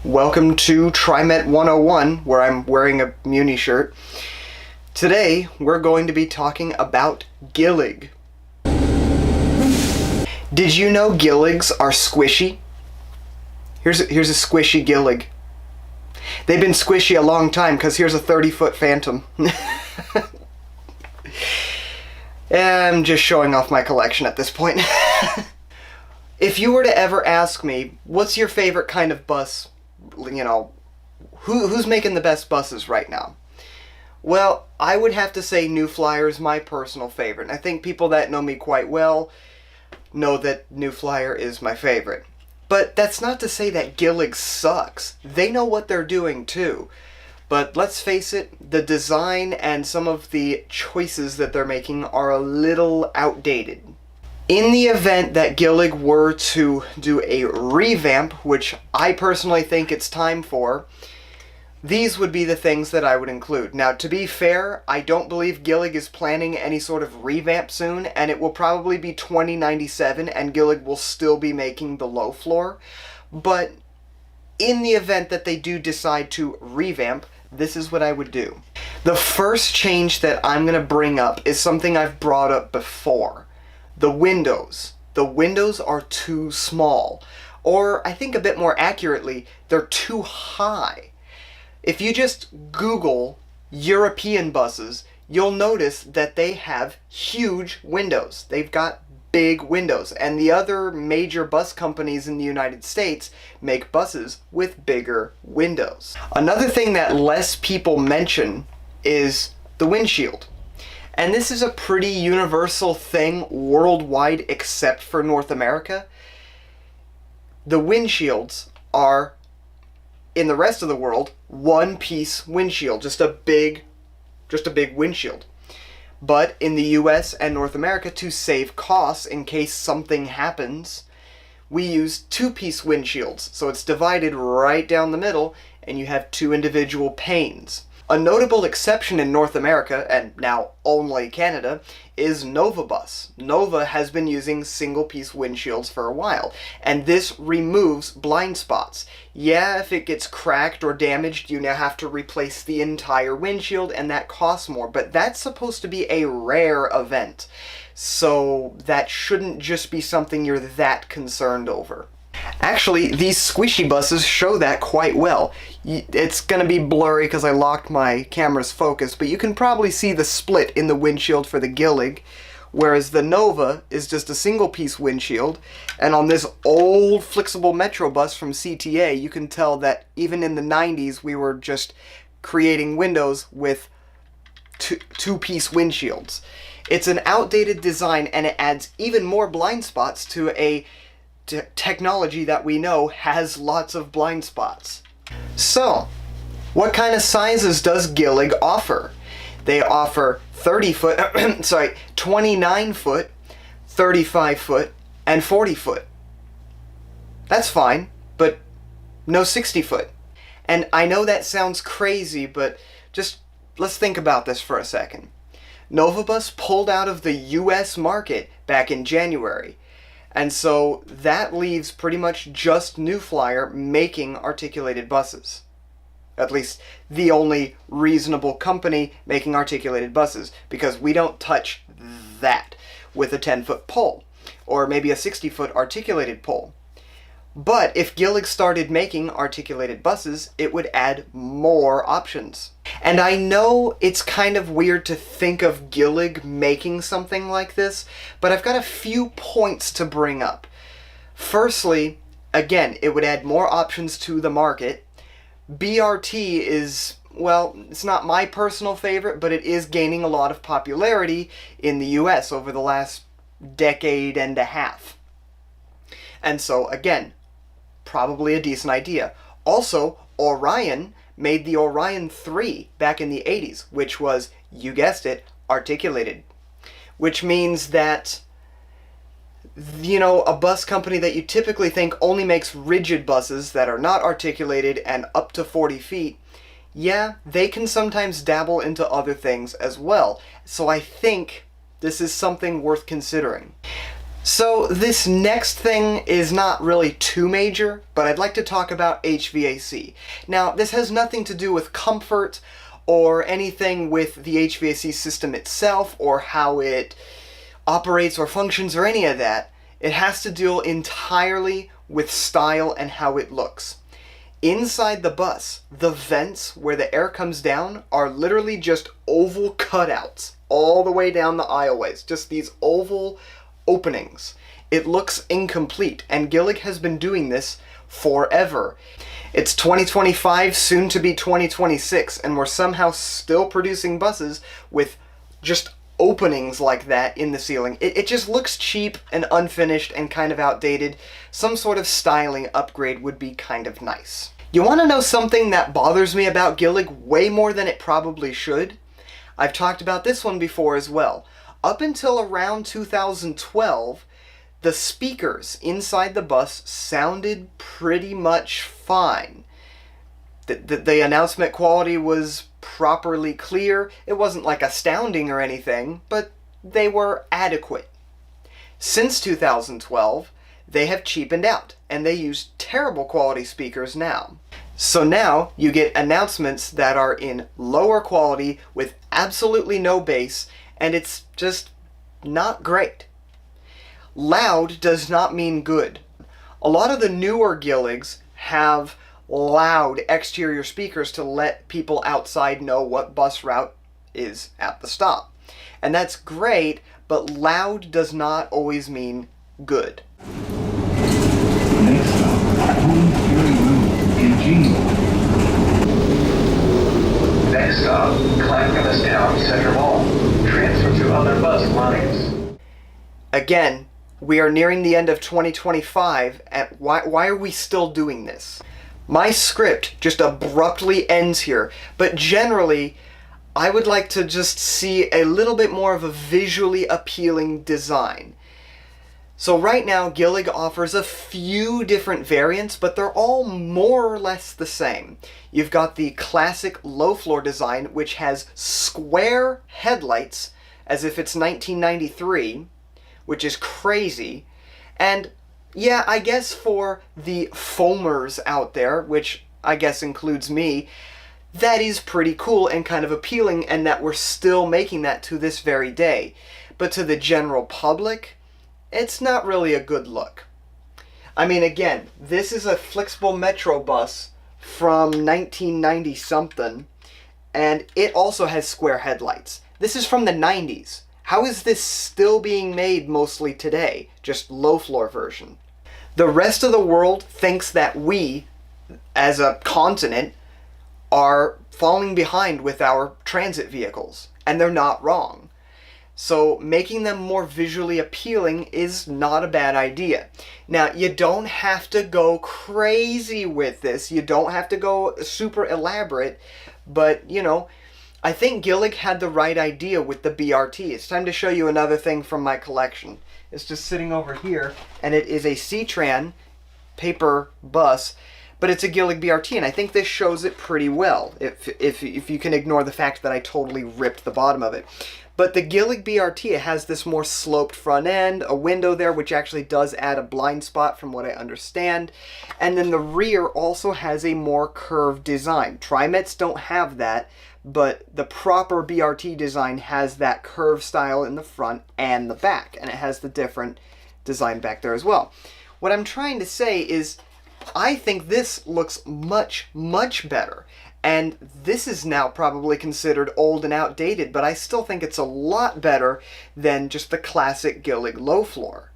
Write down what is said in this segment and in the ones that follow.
Welcome to TriMet 101, where I'm wearing a Muni shirt. Today, we're going to be talking about Gillig. Did you know Gilligs are squishy? Here's a squishy Gillig. They've been squishy a long time, because here's a 30-foot Phantom. I'm just showing off my collection at this point. If you were to ever ask me, what's your favorite kind of bus? You know, who's making the best buses right now? Well, I would have to say New Flyer is my personal favorite. I think people that know me quite well know that New Flyer is my favorite. But that's not to say that Gillig sucks. They know what they're doing too. But let's face it, the design and some of the choices that they're making are a little outdated. In the event that Gillig were to do a revamp, which I personally think it's time for, these would be the things that I would include. Now, to be fair, I don't believe Gillig is planning any sort of revamp soon, and it will probably be 2097, and Gillig will still be making the low floor. But in the event that they do decide to revamp, this is what I would do. The first change that I'm going to bring up is something I've brought up before. The windows. The windows are too small. Or, I think a bit more accurately, they're too high. If you just Google European buses, you'll notice that they have huge windows. They've got big windows. And the other major bus companies in the United States make buses with bigger windows. Another thing that less people mention is the windshield. And this is a pretty universal thing worldwide except for North America. The windshields are, in the rest of the world, one-piece windshield, just a big windshield. But in the US and North America, to save costs in case something happens, we use two-piece windshields. So it's divided right down the middle, and you have two individual panes. A notable exception in North America, and now only Canada, is Nova Bus. Nova has been using single-piece windshields for a while, and this removes blind spots. Yeah, if it gets cracked or damaged, you now have to replace the entire windshield, and that costs more, but that's supposed to be a rare event, so that shouldn't just be something you're that concerned over. Actually, these squishy buses show that quite well. It's going to be blurry because I locked my camera's focus, but you can probably see the split in the windshield for the Gillig, whereas the Nova is just a single-piece windshield, and on this old flexible Metro bus from CTA, you can tell that even in the 90s we were just creating windows with two-piece windshields. It's an outdated design, and it adds even more blind spots to a technology that we know has lots of blind spots. So, what kind of sizes does Gillig offer? They offer 29 foot, 35 foot, and 40 foot. That's fine, but no 60 foot. And I know that sounds crazy, but just let's think about this for a second. Novabus pulled out of the US market back in January. And so that leaves pretty much just New Flyer making articulated buses. At least the only reasonable company making articulated buses, because we don't touch that with a 10-foot pole, or maybe a 60-foot articulated pole. But if Gillig started making articulated buses, it would add more options. And I know it's kind of weird to think of Gillig making something like this, but I've got a few points to bring up. Firstly, again, it would add more options to the market. BRT is, well, it's not my personal favorite, but it is gaining a lot of popularity in the US over the last decade and a half. And so, again, probably a decent idea. Also, Orion made the Orion 3 back in the 80s, which was, you guessed it, articulated. Which means that, you know, a bus company that you typically think only makes rigid buses that are not articulated and up to 40 feet, yeah, they can sometimes dabble into other things as well. So I think this is something worth considering. So this next thing is not really too major, but I'd like to talk about HVAC. Now, this has nothing to do with comfort or anything with the HVAC system itself or how it operates or functions or any of that. It has to deal entirely with style and how it looks. Inside the bus, the vents where the air comes down are literally just oval cutouts all the way down the aisleways. Just these oval openings. It looks incomplete, and Gillig has been doing this forever. It's 2025, soon to be 2026, and we're somehow still producing buses with just openings like that in the ceiling. It just looks cheap and unfinished and kind of outdated. Some sort of styling upgrade would be kind of nice. You want to know something that bothers me about Gillig way more than it probably should? I've talked about this one before as well. Up until around 2012, the speakers inside the bus sounded pretty much fine. The announcement quality was properly clear. It wasn't like astounding or anything, but they were adequate. Since 2012, they have cheapened out, and they use terrible quality speakers now. So now you get announcements that are in lower quality with absolutely no bass, and it's just not great. Loud does not mean good. A lot of the newer Gilligs have loud exterior speakers to let people outside know what bus route is at the stop. And that's great, but loud does not always mean good. Next stop, Home Fury Road in Gillig. Next stop, Clackamas Town Center Mall. Transfer to other bus lines. Again, we are nearing the end of 2025, and why are we still doing this? My script just abruptly ends here, but generally, I would like to just see a little bit more of a visually appealing design. So right now, Gillig offers a few different variants, but they're all more or less the same. You've got the classic low-floor design, which has square headlights, as if it's 1993, which is crazy. And yeah, I guess for the foamers out there, which I guess includes me, that is pretty cool and kind of appealing, and that we're still making that to this very day. But to the general public, it's not really a good look. I mean, again, this is a flexible Metro bus from 1990 something, and it also has square headlights. This is from the 90s. How is this still being made mostly today? Just low floor version. The rest of the world thinks that we, as a continent, are falling behind with our transit vehicles, and they're not wrong. So making them more visually appealing is not a bad idea. Now, you don't have to go crazy with this. You don't have to go super elaborate, but, you know, I think Gillig had the right idea with the BRT. It's time to show you another thing from my collection. It's just sitting over here, and it is a C-Tran paper bus, but it's a Gillig BRT, and I think this shows it pretty well, if you can ignore the fact that I totally ripped the bottom of it. But the Gillig BRT has this more sloped front end, a window there, which actually does add a blind spot from what I understand. And then the rear also has a more curved design. Trimets don't have that, but the proper BRT design has that curved style in the front and the back, and it has the different design back there as well. What I'm trying to say is, I think this looks much, much better. And this is now probably considered old and outdated, but I still think it's a lot better than just the classic Gillig low floor.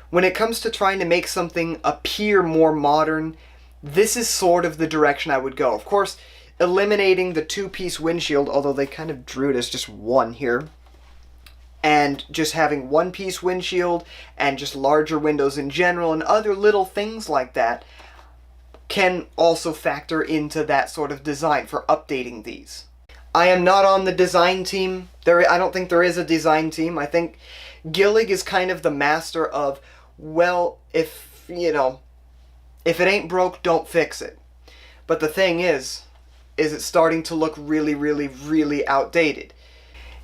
When it comes to trying to make something appear more modern, this is sort of the direction I would go. Of course, eliminating the two-piece windshield, although they kind of drew it as just one here, and just having one-piece windshield and just larger windows in general and other little things like that can also factor into that sort of design for updating these. I am not on the design team. I don't think there is a design team. I think Gillig is kind of the master of, well, if it ain't broke, don't fix it. But the thing is it's starting to look really, really, really outdated.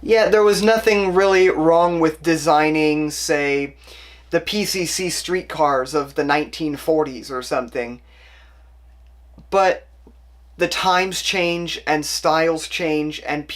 Yeah, there was nothing really wrong with designing, say, the PCC streetcars of the 1940s or something. But the times change and styles change and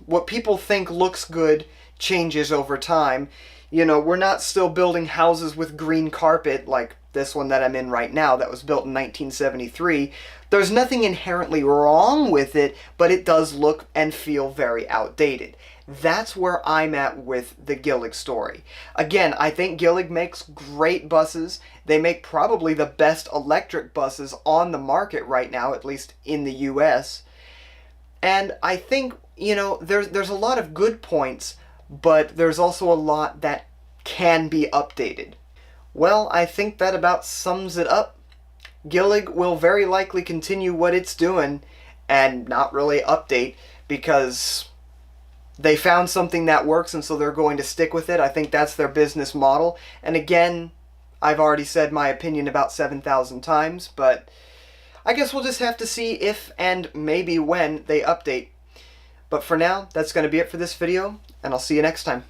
what people think looks good changes over time. You know, we're not still building houses with green carpet like this one that I'm in right now that was built in 1973. There's nothing inherently wrong with it, but it does look and feel very outdated. That's where I'm at with the Gillig story. Again, I think Gillig makes great buses. They make probably the best electric buses on the market right now, at least in the US. And I think, you know, there's a lot of good points, but there's also a lot that can be updated. Well, I think that about sums it up. Gillig will very likely continue what it's doing and not really update because they found something that works and so they're going to stick with it. I think that's their business model. And again, I've already said my opinion about 7,000 times, but I guess we'll just have to see if and maybe when they update. But for now, that's going to be it for this video, and I'll see you next time.